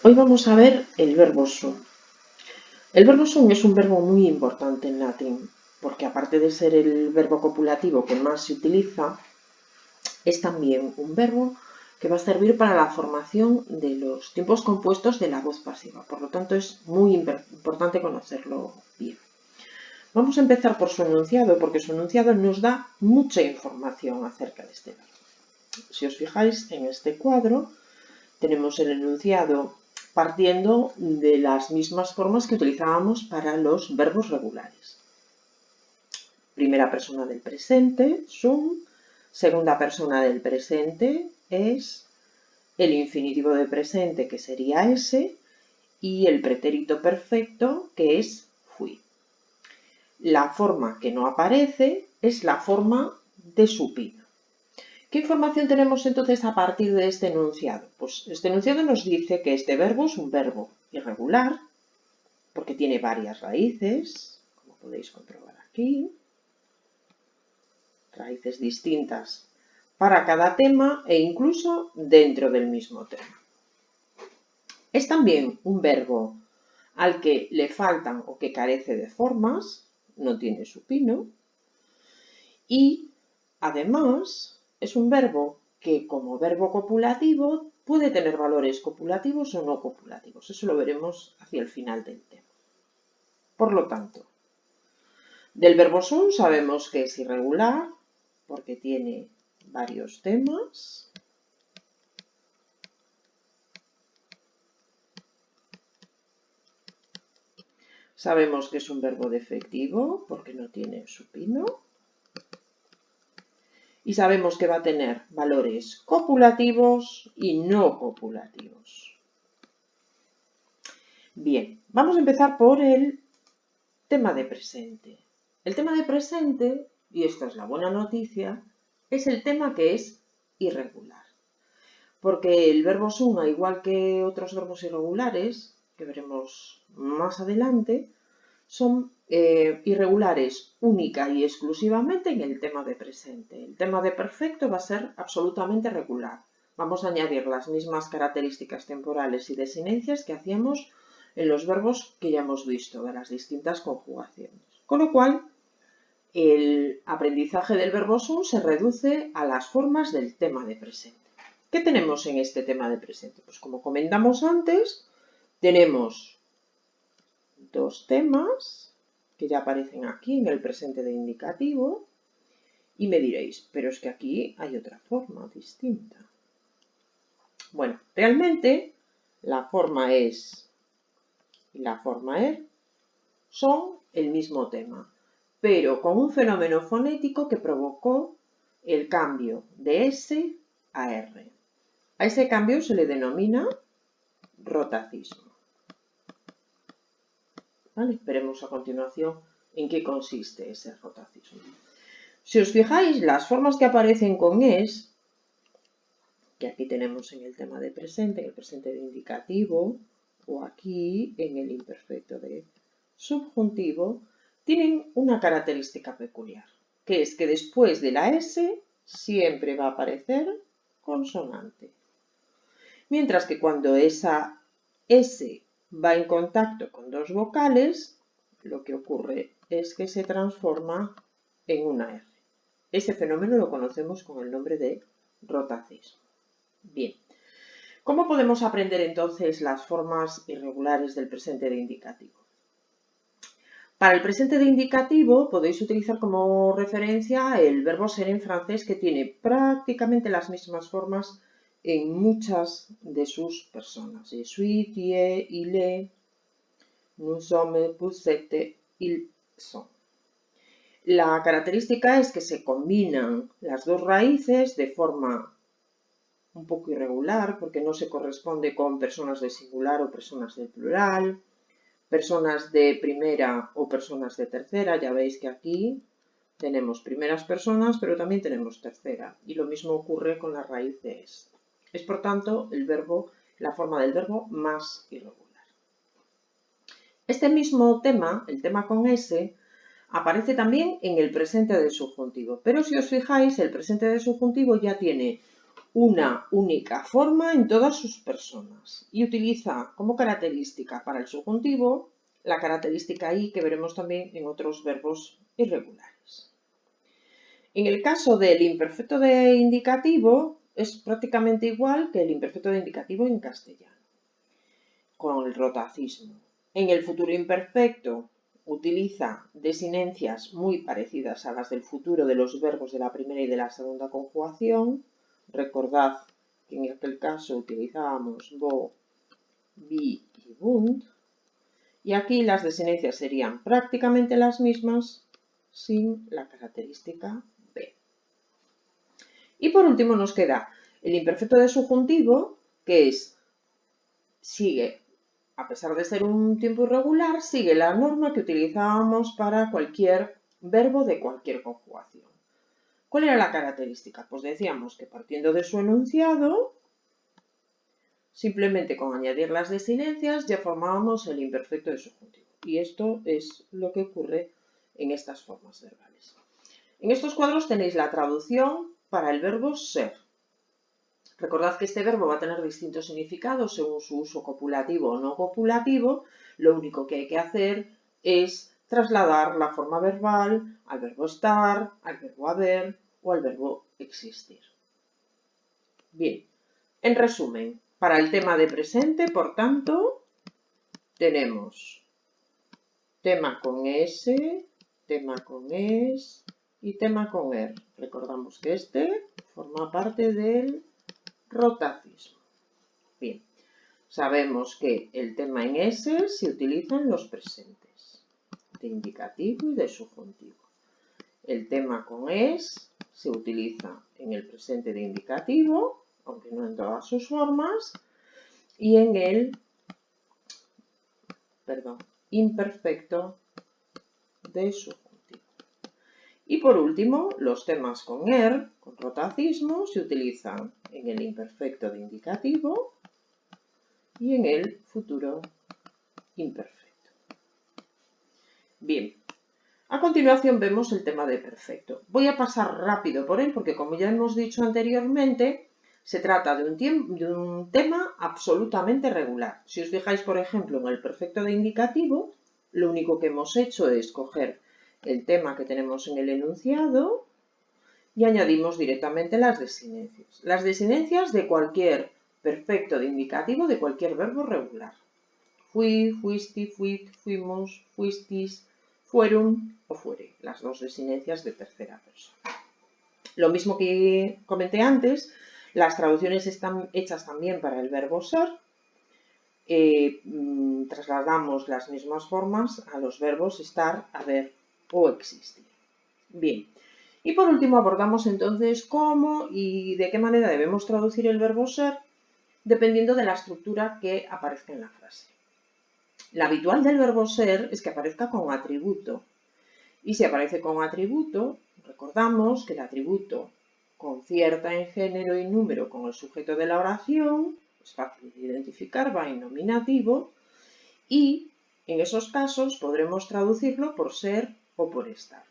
Hoy vamos a ver el verbo sum. El verbo sum es un verbo muy importante en latín, porque aparte de ser el verbo copulativo que más se utiliza, es también un verbo que va a servir para la formación de los tiempos compuestos de la voz pasiva. Por lo tanto, es muy importante conocerlo bien. Vamos a empezar por su enunciado, porque su enunciado nos da mucha información acerca de este verbo. Si os fijáis en este cuadro, tenemos el enunciado partiendo de las mismas formas que utilizábamos para los verbos regulares. Primera persona del presente, sum. Segunda persona del presente es el infinitivo de presente, que sería ese, y el pretérito perfecto, que es fui. La forma que no aparece es la forma de supino. ¿Qué información tenemos entonces a partir de este enunciado? Pues este enunciado nos dice que este verbo es un verbo irregular, porque tiene varias raíces, como podéis comprobar aquí, raíces distintas para cada tema e incluso dentro del mismo tema. Es también un verbo al que le faltan o que carece de formas, no tiene supino, y además es un verbo que como verbo copulativo puede tener valores copulativos o no copulativos. Eso lo veremos hacia el final del tema. Por lo tanto, del verbo sum sabemos que es irregular porque tiene varios temas. Sabemos que es un verbo defectivo porque no tiene supino. Y sabemos que va a tener valores copulativos y no copulativos. Bien, vamos a empezar por el tema de presente. El tema de presente, y esta es la buena noticia, es el tema que es irregular. Porque el verbo sum, igual que otros verbos irregulares, que veremos más adelante, son irregulares única y exclusivamente en el tema de presente. El tema de perfecto va a ser absolutamente regular. Vamos a añadir las mismas características temporales y desinencias que hacíamos en los verbos que ya hemos visto, de las distintas conjugaciones. Con lo cual, el aprendizaje del verbo sum se reduce a las formas del tema de presente. ¿Qué tenemos en este tema de presente? Pues como comentamos antes, tenemos dos temas que ya aparecen aquí en el presente de indicativo y me diréis, pero es que aquí hay otra forma distinta. Bueno, realmente la forma es y la forma er son el mismo tema, pero con un fenómeno fonético que provocó el cambio de S a R. A ese cambio se le denomina rotacismo. ¿Vale? Veremos a continuación en qué consiste ese rotacismo. Si os fijáis, las formas que aparecen con es, que aquí tenemos en el tema de presente, en el presente de indicativo, o aquí en el imperfecto de subjuntivo, tienen una característica peculiar, que es que después de la S siempre va a aparecer consonante. Mientras que cuando esa S va en contacto con dos vocales, lo que ocurre es que se transforma en una R. Ese fenómeno lo conocemos con el nombre de rotacismo. Bien, ¿cómo podemos aprender entonces las formas irregulares del presente de indicativo? Para el presente de indicativo podéis utilizar como referencia el verbo ser en francés, que tiene prácticamente las mismas formas en muchas de sus personas. Je suis, tu es, il est, nous sommes, vous êtes, ils sont. La característica es que se combinan las dos raíces de forma un poco irregular, porque no se corresponde con personas de singular o personas de plural, personas de primera o personas de tercera. Ya veis que aquí tenemos primeras personas, pero también tenemos tercera, y lo mismo ocurre con la raíz de es. Es por tanto la forma del verbo más irregular. Este mismo tema, el tema con S, aparece también en el presente del subjuntivo, pero si os fijáis, el presente del subjuntivo ya tiene una única forma en todas sus personas y utiliza como característica para el subjuntivo la característica I que veremos también en otros verbos irregulares. En el caso del imperfecto de indicativo es prácticamente igual que el imperfecto de indicativo en castellano, con el rotacismo. En el futuro imperfecto utiliza desinencias muy parecidas a las del futuro de los verbos de la primera y de la segunda conjugación. Recordad que en aquel caso utilizábamos bo, bi y bunt. Y aquí las desinencias serían prácticamente las mismas sin la característica B. Y por último nos queda el imperfecto de subjuntivo, que sigue, a pesar de ser un tiempo irregular, sigue la norma que utilizábamos para cualquier verbo de cualquier conjugación. ¿Cuál era la característica? Pues decíamos que partiendo de su enunciado, simplemente con añadir las desinencias ya formábamos el imperfecto de subjuntivo. Y esto es lo que ocurre en estas formas verbales. En estos cuadros tenéis la traducción para el verbo ser. Recordad que este verbo va a tener distintos significados según su uso copulativo o no copulativo. Lo único que hay que hacer es trasladar la forma verbal al verbo estar, al verbo haber o al verbo existir. Bien, en resumen, para el tema de presente, por tanto, tenemos tema con S, tema con es y tema con er. Recordamos que este forma parte del rotacismo. Bien, sabemos que el tema en S se utiliza en los presentes, de indicativo y de subjuntivo. El tema con es se utiliza en el presente de indicativo, aunque no en todas sus formas, y en el imperfecto de subjuntivo. Y por último, los temas con er, con rotacismo, se utilizan en el imperfecto de indicativo y en el futuro imperfecto. Bien, a continuación vemos el tema de perfecto. Voy a pasar rápido por él porque, como ya hemos dicho anteriormente, se trata de un tema absolutamente regular. Si os fijáis, por ejemplo, en el perfecto de indicativo, lo único que hemos hecho es coger el tema que tenemos en el enunciado y añadimos directamente las desinencias. Las desinencias de cualquier perfecto de indicativo, de cualquier verbo regular. Fui, fuisti, fuit, fuimos, fuistis, fueron o fuere. Las dos desinencias de tercera persona. Lo mismo que comenté antes, las traducciones están hechas también para el verbo ser. Trasladamos las mismas formas a los verbos estar, haber o existir. Bien, y por último abordamos entonces cómo y de qué manera debemos traducir el verbo ser dependiendo de la estructura que aparezca en la frase. La habitual del verbo ser es que aparezca con atributo. Y si aparece con atributo, recordamos que el atributo concierta en género y número con el sujeto de la oración, es fácil de identificar, va en nominativo, y en esos casos podremos traducirlo por ser o por estar.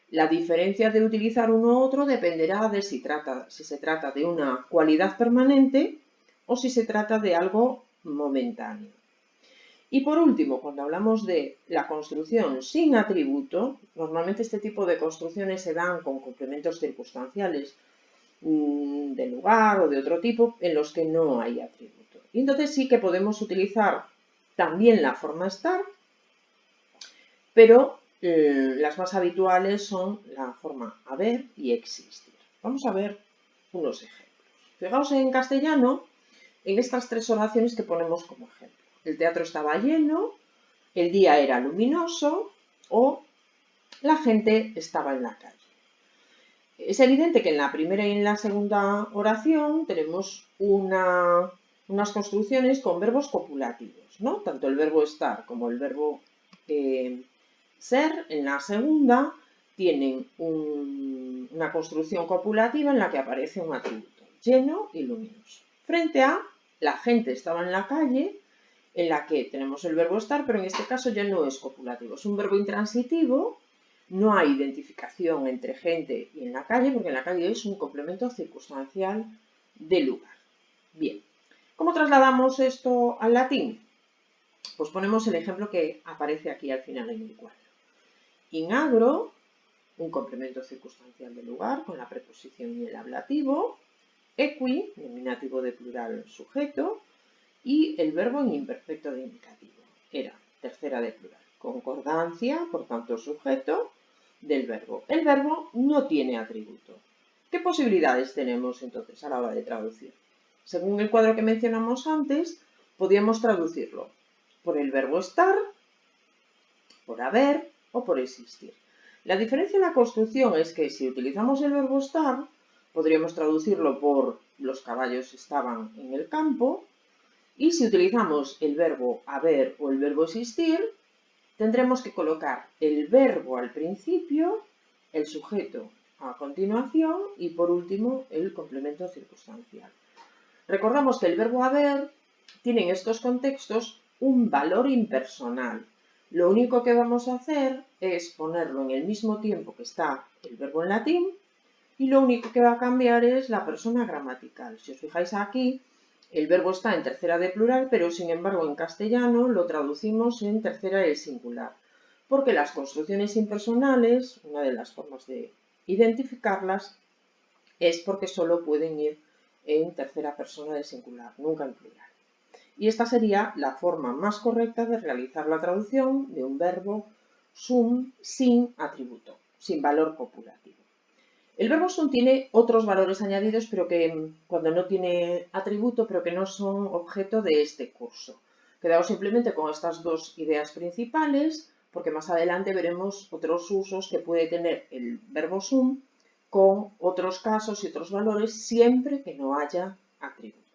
La diferencia de utilizar uno u otro dependerá de si se trata de una cualidad permanente o si se trata de algo momentáneo. Y por último, cuando hablamos de la construcción sin atributo, normalmente este tipo de construcciones se dan con complementos circunstanciales de lugar o de otro tipo en los que no hay atributo. Y entonces sí que podemos utilizar también la forma estar, pero las más habituales son la forma haber y existir. Vamos a ver unos ejemplos. Fijaos en castellano en estas tres oraciones que ponemos como ejemplo. El teatro estaba lleno, el día era luminoso o la gente estaba en la calle. Es evidente que en la primera y en la segunda oración tenemos unas construcciones con verbos copulativos, ¿no? Tanto el verbo estar como el verbo ser en la segunda tienen una construcción copulativa en la que aparece un atributo, lleno y luminoso. Frente a la gente estaba en la calle, en la que tenemos el verbo estar, pero en este caso ya no es copulativo, es un verbo intransitivo, no hay identificación entre gente y en la calle, porque en la calle es un complemento circunstancial de lugar. Bien, ¿cómo trasladamos esto al latín? Pues ponemos el ejemplo que aparece aquí al final en el cuadro. In agro, un complemento circunstancial de lugar con la preposición y el ablativo. Equi, nominativo de plural sujeto. Y el verbo en imperfecto de indicativo. Era tercera de plural. Concordancia, por tanto, sujeto del verbo. El verbo no tiene atributo. ¿Qué posibilidades tenemos entonces a la hora de traducir? Según el cuadro que mencionamos antes, podíamos traducirlo por el verbo estar, por haber o por existir. La diferencia en la construcción es que si utilizamos el verbo estar, podríamos traducirlo por los caballos estaban en el campo, y si utilizamos el verbo haber o el verbo existir, tendremos que colocar el verbo al principio, el sujeto a continuación y por último el complemento circunstancial. Recordamos que el verbo haber tiene en estos contextos un valor impersonal. Lo único que vamos a hacer es ponerlo en el mismo tiempo que está el verbo en latín y lo único que va a cambiar es la persona gramatical. Si os fijáis aquí, el verbo está en tercera de plural, pero sin embargo en castellano lo traducimos en tercera de singular, porque las construcciones impersonales, una de las formas de identificarlas, es porque solo pueden ir en tercera persona de singular, nunca en plural. Y esta sería la forma más correcta de realizar la traducción de un verbo sum sin atributo, sin valor copulativo. El verbo sum tiene otros valores añadidos, pero que cuando no tiene atributo, pero que no son objeto de este curso. Quedamos simplemente con estas dos ideas principales, porque más adelante veremos otros usos que puede tener el verbo sum con otros casos y otros valores, siempre que no haya atributo.